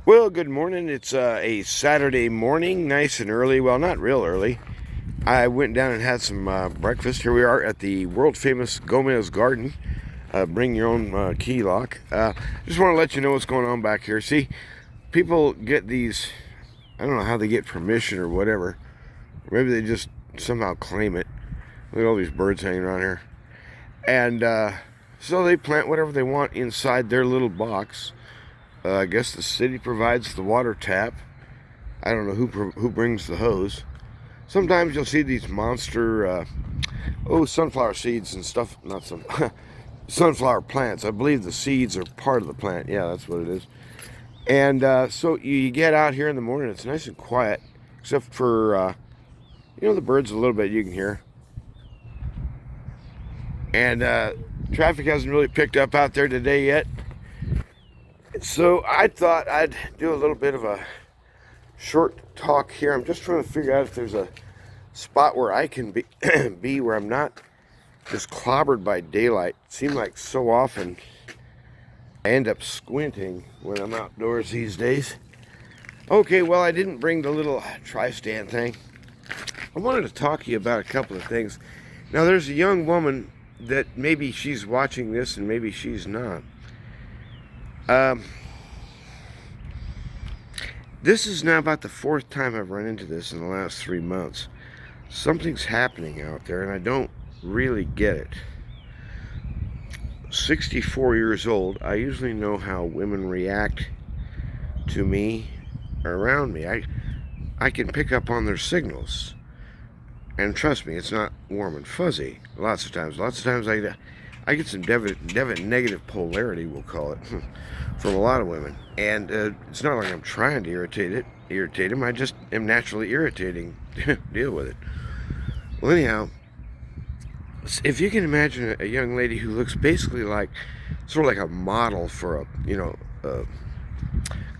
Well, good morning. It's a Saturday morning, nice and early. Well, not real early. I went down and had some breakfast. Here we are at the world famous Gomez Garden. Bring your own key lock. Just want to let you know what's going on back here. See, people get these, I don't know how they get permission or whatever. Maybe they just somehow claim it. Look at all these birds hanging around here. And so they plant whatever they want inside their little box. I guess the city provides the water tap. I don't know who brings the hose. Sometimes you'll see these monster, sunflower seeds and stuff. Not some sunflower plants. I believe the seeds are part of the plant. Yeah, that's what it is. And so you get out here in the morning. It's nice and quiet, except for the birds a little bit you can hear. And traffic hasn't really picked up out there today yet. So I thought I'd do a little bit of a short talk here. I'm just trying to figure out if there's a spot where I can be where I'm not just clobbered by daylight. It seems like so often I end up squinting when I'm outdoors these days. Okay, well, I didn't bring the little tri-stand thing. I wanted to talk to you about a couple of things. Now, there's a young woman that maybe she's watching this and maybe she's not. This is now about the fourth time I've run into this in the last 3 months. Something's happening out there and I don't really get it. 64 years old, I usually know how women react to me or around me. I can pick up on their signals. And trust me, it's not warm and fuzzy. Lots of times I get some negative polarity, we'll call it, from a lot of women. And it's not like I'm trying to irritate them. I just am naturally irritating. Deal with it. Well, anyhow, if you can imagine a young lady who looks basically like, sort of like a model for a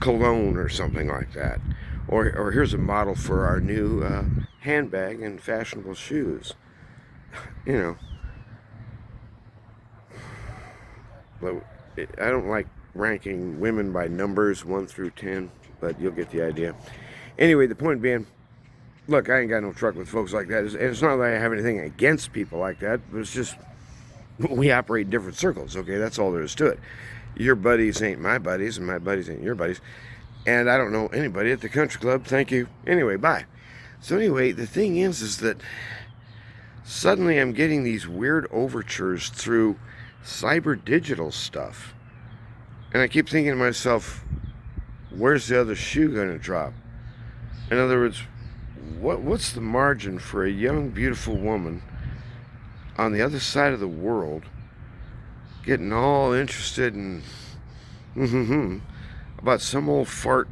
cologne or something like that. Or here's a model for our new handbag and fashionable shoes. I don't like ranking women by numbers 1 through 10, but you'll get the idea. Anyway, the point being, look, I ain't got no truck with folks like that. And it's not that I have anything against people like that, but it's just we operate in different circles, okay? That's all there is to it. Your buddies ain't my buddies, and my buddies ain't your buddies. And I don't know anybody at the country club. Thank you. Anyway, bye. So anyway, the thing is that suddenly I'm getting these weird overtures through cyber digital stuff. And I keep thinking to myself, where's the other shoe going to drop? In other words, what's the margin for a young, beautiful woman on the other side of the world getting all interested in about some old fart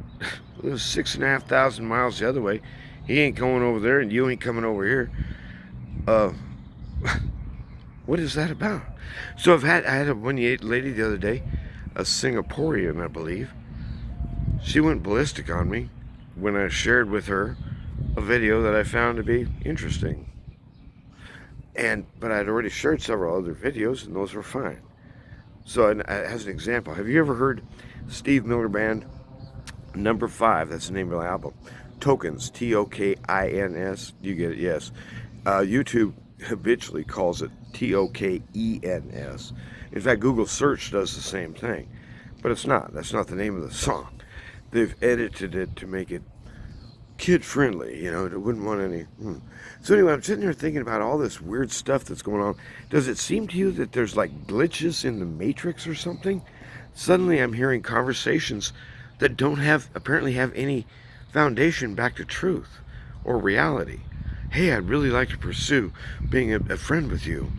who lives 6,500 miles the other way? He ain't going over there and you ain't coming over here. What is that about? So I had a one lady the other day, a Singaporean, I believe. She went ballistic on me when I shared with her a video that I found to be interesting. But I'd already shared several other videos and those were fine. So as an example, have you ever heard Steve Miller Band, Number 5, that's the name of the album, Tokens, Tokins, you get it, yes. YouTube habitually calls it Tokens. In fact, Google search does the same thing, but it's not. That's not the name of the song. They've edited it to make it kid-friendly, it wouldn't want any. So anyway, I'm sitting here thinking about all this weird stuff that's going on. Does it seem to you that there's like glitches in the Matrix or something? Suddenly I'm hearing conversations that don't apparently have any foundation back to truth or reality. Hey, I'd really like to pursue being a friend with you.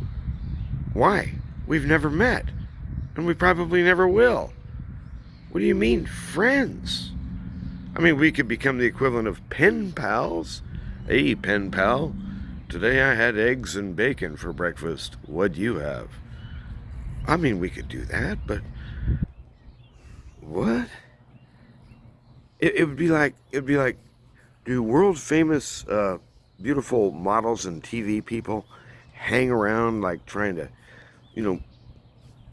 Why? We've never met, and we probably never will. What do you mean, friends? I mean, we could become the equivalent of pen pals. Hey, pen pal, today I had eggs and bacon for breakfast. What'd you have? I mean, we could do that, but what? It would be like, do world famous, beautiful models and TV people hang around like trying to,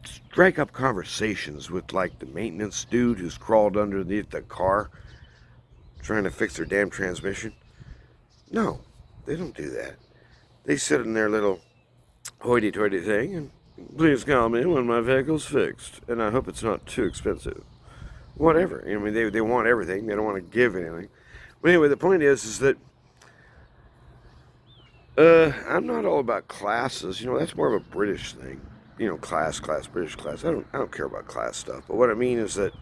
strike up conversations with like the maintenance dude who's crawled underneath the car trying to fix their damn transmission. No, they don't do that. They sit in their little hoity-toity thing and please call me when my vehicle's fixed, and I hope it's not too expensive. Whatever. I mean, they want everything. They don't want to give anything. But anyway, the point is that I'm not all about classes. You know, that's more of a British thing. You know, class, British class. I don't care about class stuff. But what I mean is that,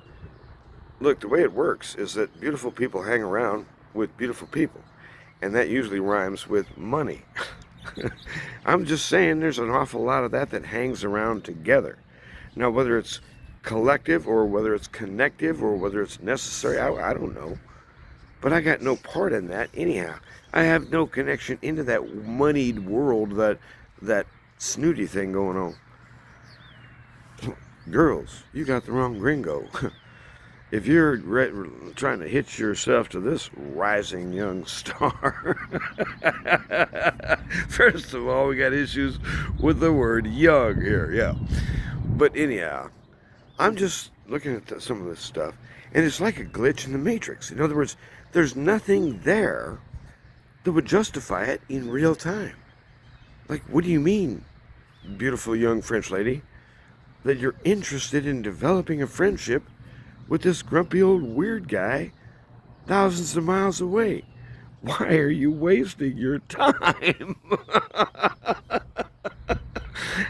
look, the way it works is that beautiful people hang around with beautiful people, and that usually rhymes with money. I'm just saying there's an awful lot of that hangs around together. Now, whether it's collective or whether it's connective or whether it's necessary, I don't know. But I got no part in that anyhow. I have no connection into that moneyed world, that snooty thing going on. Girls, you got the wrong gringo. If you're trying to hitch yourself to this rising young star, first of all, we got issues with the word young here, yeah. But anyhow, I'm just looking at some of this stuff, and it's like a glitch in the Matrix. In other words, there's nothing there that would justify it in real time. Like, what do you mean, beautiful young French lady, that you're interested in developing a friendship with this grumpy old weird guy thousands of miles away? Why are you wasting your time?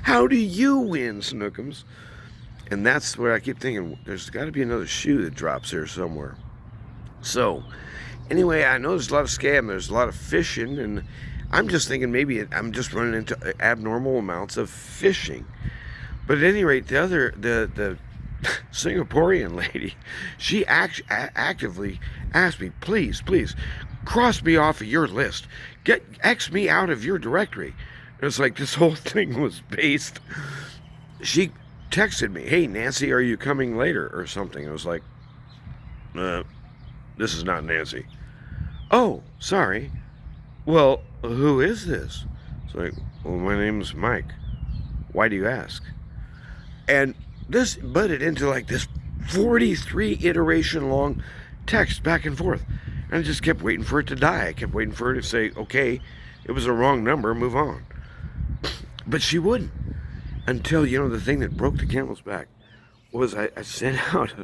How do you win, Snookums? And that's where I keep thinking, there's got to be another shoe that drops here somewhere. So, anyway, I know there's a lot of scam, there's a lot of phishing, and I'm just thinking maybe I'm just running into abnormal amounts of phishing. But at any rate, the Singaporean lady, she actively asked me, please, cross me off of your list. X me out of your directory. It was like this whole thing was based. She texted me, hey, Nancy, are you coming later or something? I was like, this is not Nancy. Oh, sorry. Well, who is this? It's like, well, my name's Mike. Why do you ask? And this butted into like this 43 iteration long text back and forth. And I just kept waiting for it to die. I kept waiting for her to say, okay, it was a wrong number, move on. But she wouldn't. Until, you know, the thing that broke the camel's back was I sent out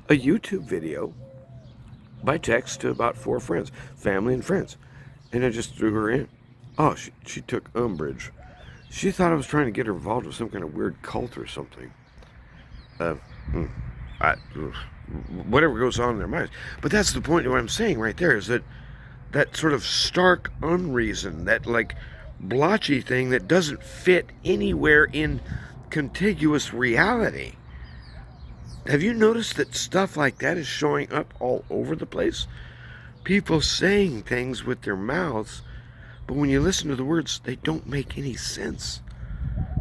a YouTube video by text to about 4 friends, family and friends. And I just threw her in. Oh, she took umbrage. She thought I was trying to get her involved with some kind of weird cult or something. Whatever goes on in their minds. But that's the point of what I'm saying right there, is that sort of stark unreason, that like blotchy thing that doesn't fit anywhere in contiguous reality. Have you noticed that stuff like that is showing up all over the place? People saying things with their mouths, but when you listen to the words, they don't make any sense.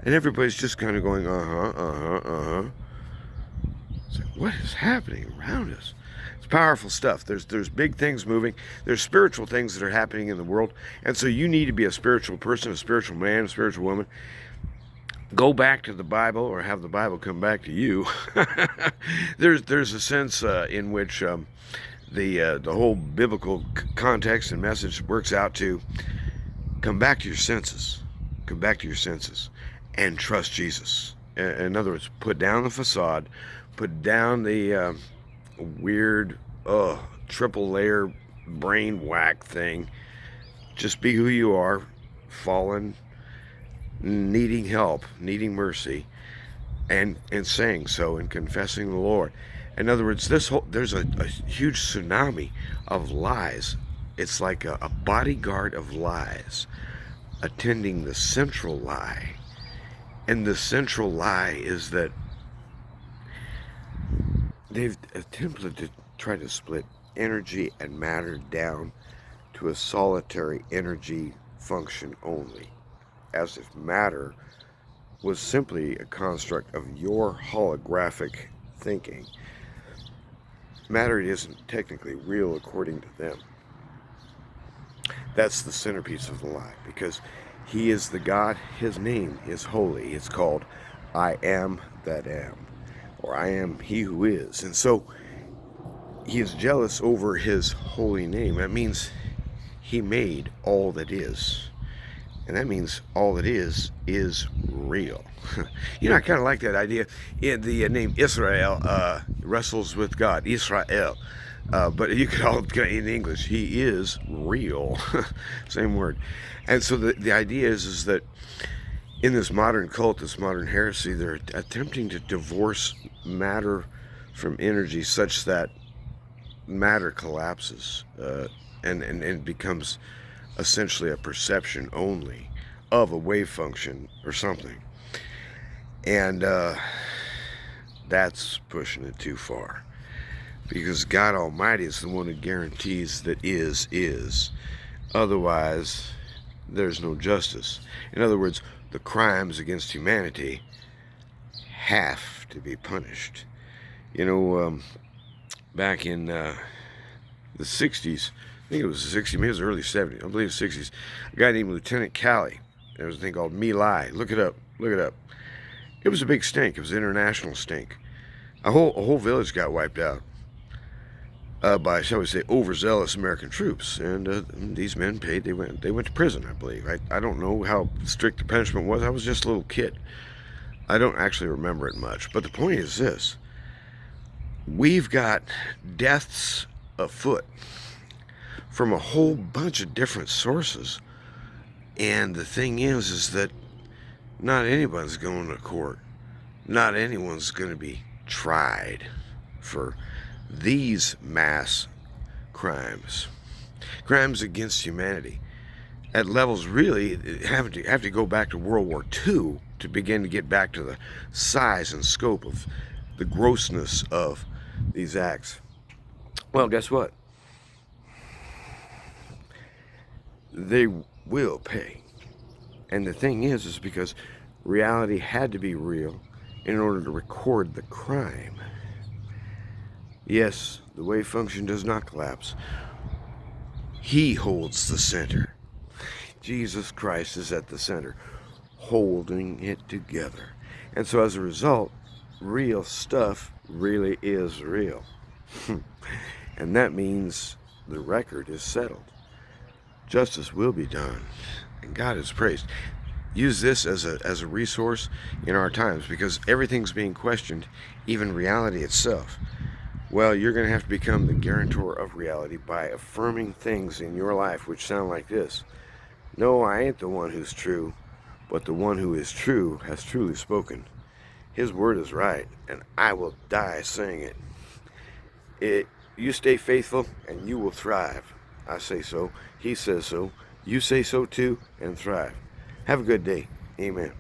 And everybody's just kind of going, It's like, what is happening around us? It's powerful stuff. There's big things moving. There's spiritual things that are happening in the world. And so you need to be a spiritual person, a spiritual man, a spiritual woman. Go back to the Bible, or have the Bible come back to you. There's a sense in which the whole biblical context and message works out to come back to your senses. Come back to your senses and trust Jesus. In other words, put down the facade, put down the weird triple layer brain whack thing. Just be who you are, fallen, needing help, needing mercy, and saying so and confessing the Lord. In other words, there's a huge tsunami of lies. It's like a bodyguard of lies attending the central lie. And the central lie is that they've attempted to try to split energy and matter down to a solitary energy function only, as if matter was simply a construct of your holographic thinking. Matter isn't technically real according to them. That's the centerpiece of the lie, because he is the God. His name is holy. It's called I am that am, or I am he who is. And so he is jealous over his holy name. That means he made all that is. And that means all that is real. You know, I kind of like that idea. The name Israel wrestles with God, Israel. But you could all, in English, he is real. Same word. And so the idea is that in this modern cult, this modern heresy, they're attempting to divorce matter from energy such that matter collapses and becomes essentially a perception only of a wave function or something. And that's pushing it too far, because God Almighty is the one who guarantees that is. Otherwise, there's no justice. In other words, the crimes against humanity have to be punished. You know, back in the 60s, I think it was the 60s, maybe it was the early 70s, I believe the 60s, a guy named Lieutenant Calley. There was a thing called My Lai. Look it up. Look it up. It was a big stink. It was an international stink. A whole village got wiped out by, shall we say, overzealous American troops. And these men paid. They went to prison, I believe. I don't know how strict the punishment was. I was just a little kid. I don't actually remember it much. But the point is this. We've got deaths afoot from a whole bunch of different sources. And the thing is that not anyone's going to court. Not anyone's going to be tried for these mass crimes. Crimes against humanity at levels really have to go back to World War II to begin to get back to the size and scope of the grossness of these acts. Well, guess what? They will pay. And the thing is because reality had to be real in order to record the crime. Yes, the wave function does not collapse. He holds the center. Jesus Christ is at the center, holding it together. And so as a result, real stuff really is real. And that means the record is settled. Justice will be done, and God is praised. Use this as a resource in our times, because everything's being questioned, even reality itself. Well, you're going to have to become the guarantor of reality by affirming things in your life which sound like this. No, I ain't the one who's true, but the one who is true has truly spoken. His word is right, and I will die saying it. You stay faithful, and you will thrive. I say so. He says so. You say so too, and thrive. Have a good day. Amen.